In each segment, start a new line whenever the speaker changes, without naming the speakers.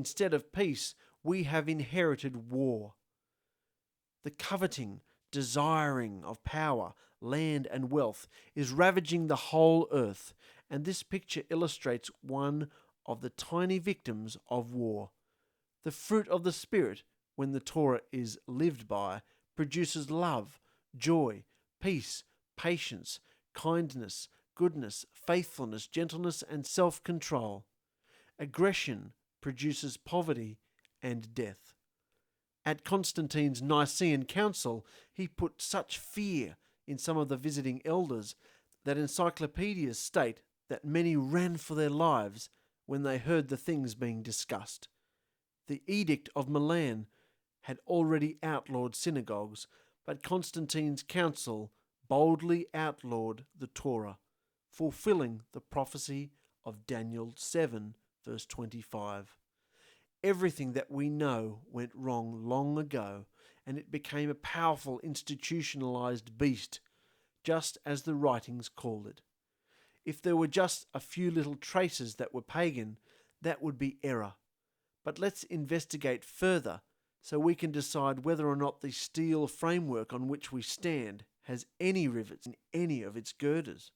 Instead of peace, we have inherited war. The coveting, desiring of power, land and wealth is ravaging the whole earth, and this picture illustrates one of the tiny victims of war. The fruit of the Spirit, when the Torah is lived by, produces love, joy, peace, patience, kindness, goodness, faithfulness, gentleness, and self-control. Aggression produces poverty and death. At Constantine's Nicene Council, he put such fear in some of the visiting elders that encyclopedias state that many ran for their lives when they heard the things being discussed. The Edict of Milan had already outlawed synagogues, but Constantine's council boldly outlawed the Torah, fulfilling the prophecy of Daniel 7, verse 25. Everything that we know went wrong long ago, and it became a powerful institutionalized beast, just as the writings called it. If there were just a few little traces that were pagan, that would be error. But let's investigate further so we can decide whether or not the steel framework on which we stand has any rivets in any of its girders.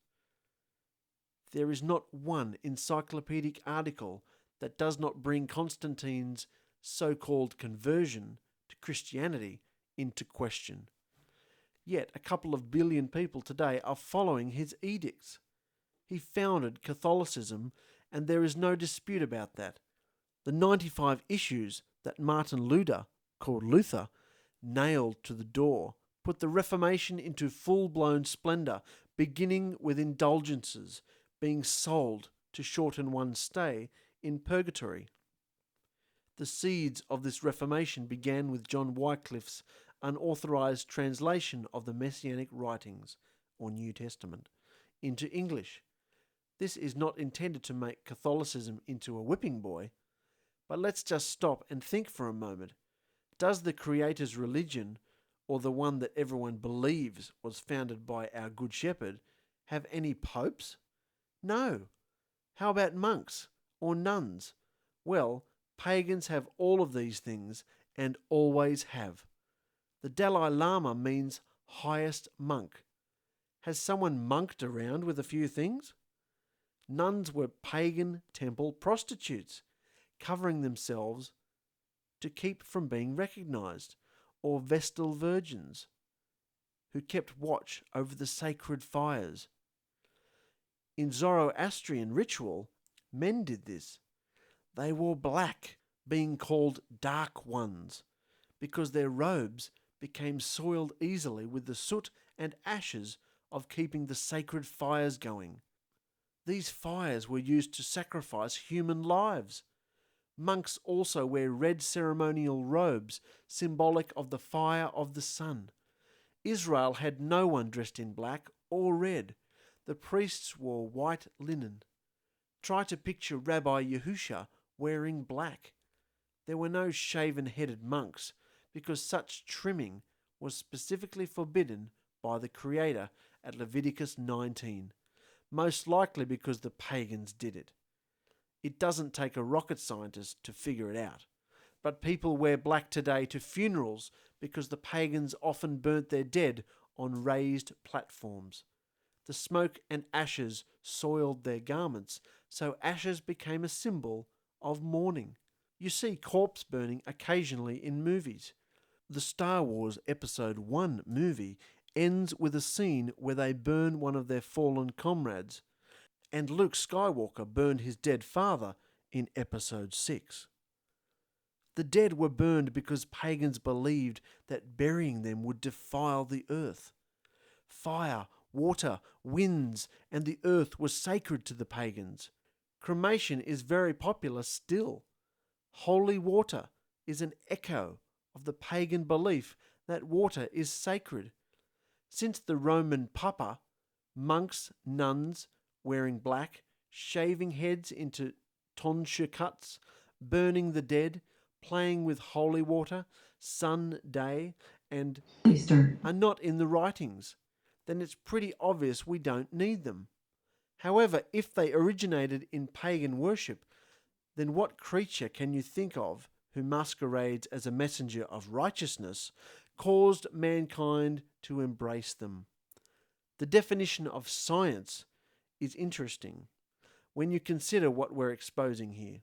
There is not one encyclopedic article that does not bring Constantine's so-called conversion to Christianity into question. Yet a couple of billion people today are following his edicts. He founded Catholicism, and there is no dispute about that. The 95 issues that Martin Luther, called Luther, nailed to the door put the Reformation into full-blown splendour, beginning with indulgences being sold to shorten one's stay in purgatory. The seeds of this Reformation began with John Wycliffe's unauthorized translation of the Messianic writings, or New Testament, into English. This is not intended to make Catholicism into a whipping boy, but let's just stop and think for a moment. Does the Creator's religion, or the one that everyone believes was founded by our Good Shepherd, have any popes? No. How about monks or nuns? Well, pagans have all of these things and always have. The Dalai Lama means highest monk. Has someone monked around with a few things? Nuns were pagan temple prostitutes, covering themselves to keep from being recognized, or Vestal virgins who kept watch over the sacred fires. In Zoroastrian ritual, men did this. They wore black, being called dark ones, because their robes became soiled easily with the soot and ashes of keeping the sacred fires going. These fires were used to sacrifice human lives. Monks also wear red ceremonial robes, symbolic of the fire of the sun. Israel had no one dressed in black or red. The priests wore white linen. Try to picture Rabbi Yehusha wearing black. There were no shaven-headed monks, because such trimming was specifically forbidden by the Creator at Leviticus 19, most likely because the pagans did it. It doesn't take a rocket scientist to figure it out. But people wear black today to funerals because the pagans often burnt their dead on raised platforms. The smoke and ashes soiled their garments, so ashes became a symbol of mourning. You see corpse burning occasionally in movies. The Star Wars Episode 1 movie ends with a scene where they burn one of their fallen comrades, and Luke Skywalker burned his dead father in Episode 6. The dead were burned because pagans believed that burying them would defile the earth. Fire, water, winds, and the earth were sacred to the pagans. Cremation is very popular still. Holy water is an echo of the pagan belief that water is sacred. Since the Roman Papa, monks, nuns, wearing black, shaving heads into tonsure cuts, burning the dead, playing with holy water, sun, day, and
Easter
are not in the writings, then it's pretty obvious we don't need them. However, if they originated in pagan worship, then what creature can you think of who masquerades as a messenger of righteousness caused mankind to embrace them? The definition of science is interesting when you consider what we're exposing here.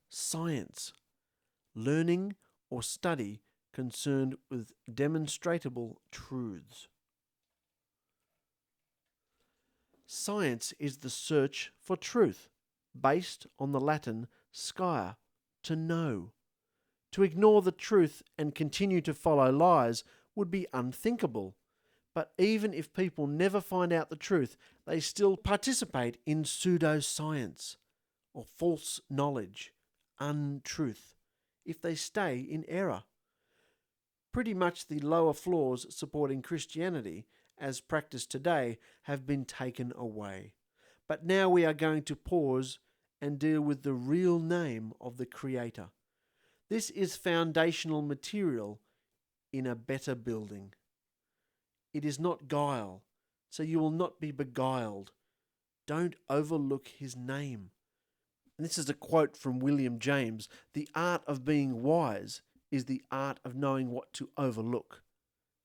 Science, learning or study concerned with demonstrable truths. Science is the search for truth, based on the Latin scire, to know. To ignore the truth and continue to follow lies would be unthinkable. But even if people never find out the truth, they still participate in pseudoscience, or false knowledge, untruth, if they stay in error. Pretty much the lower flaws supporting Christianity, as practiced today, have been taken away. But now we are going to pause and deal with the real name of the Creator. This is foundational material in a better building. It is not guile, so you will not be beguiled. Don't overlook his name. And this is a quote from William James. The art of being wise is the art of knowing what to overlook.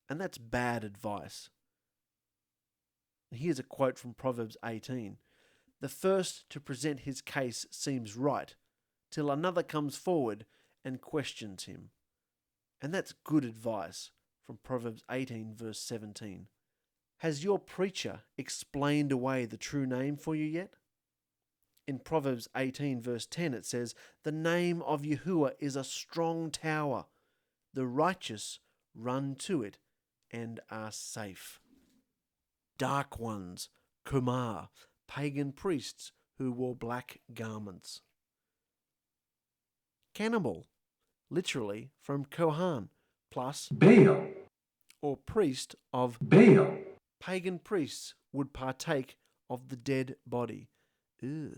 And that's bad advice. Here's a quote from Proverbs 18. The first to present his case seems right, till another comes forward and questions him. And that's good advice from Proverbs 18 verse 17. Has your preacher explained away the true name for you yet? In Proverbs 18 verse 10 it says, the name of Yahuwah is a strong tower. The righteous run to it and are safe. Dark ones, Kumar, pagan priests who wore black garments. Cannibal, literally from Kohan, plus
Baal,
or priest of
Baal.
Pagan priests would partake of the dead body. Ew.